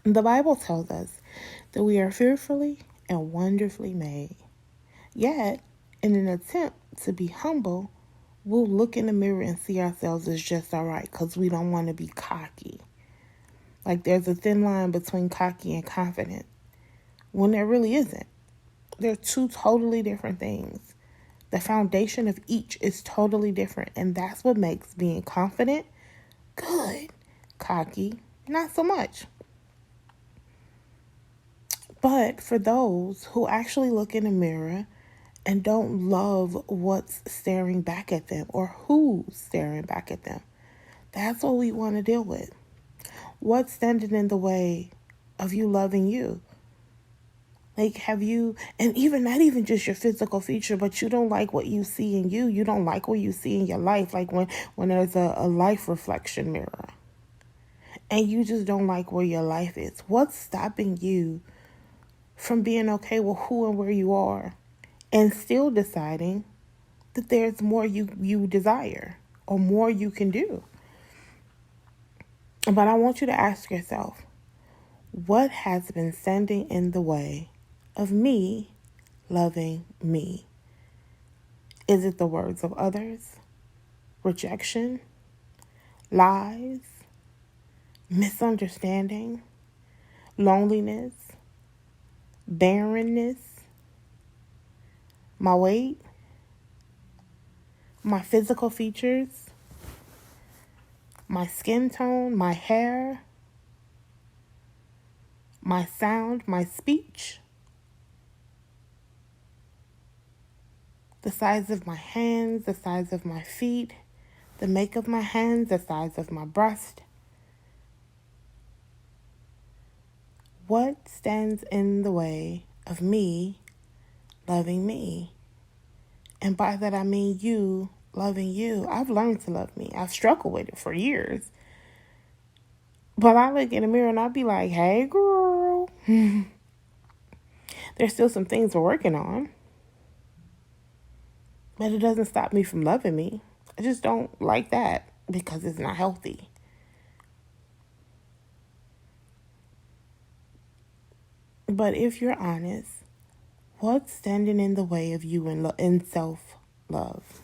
The Bible tells us that we are fearfully and wonderfully made. Yet, in an attempt to be humble, we'll look in the mirror and see ourselves as just all right because we don't want to be cocky. Like there's a thin line between cocky and confident when there really isn't. They're two totally different things. The foundation of each is totally different, and that's what makes being confident good. Cocky, not so much. But for those who actually look in the mirror and don't love what's staring back at them or who's staring back at them, that's what we want to deal with. What's standing in the way of you loving you? Like, have you, and even not even just your physical feature, but you don't like what you see in you. You don't like what you see in your life. Like when there's a life reflection mirror and you just don't like where your life is. What's stopping you from being okay with who and where you are and still deciding that there's more you desire or more you can do? But I want you to ask yourself, what has been standing in the way of me loving me? Is it the words of others, rejection, lies, misunderstanding, loneliness, barrenness, my weight, my physical features, my skin tone, my hair, my sound, my speech, the size of my hands, the size of my feet, the make of my hands, the size of my breast? What stands in the way of me loving me? And by that I mean you loving you. I've learned to love me. I've struggled with it for years. But I look in the mirror and I be like, hey, girl. There's still some things we're working on. But it doesn't stop me from loving me. I just don't like that because it's not healthy. But if you're honest, what's standing in the way of you in self-love?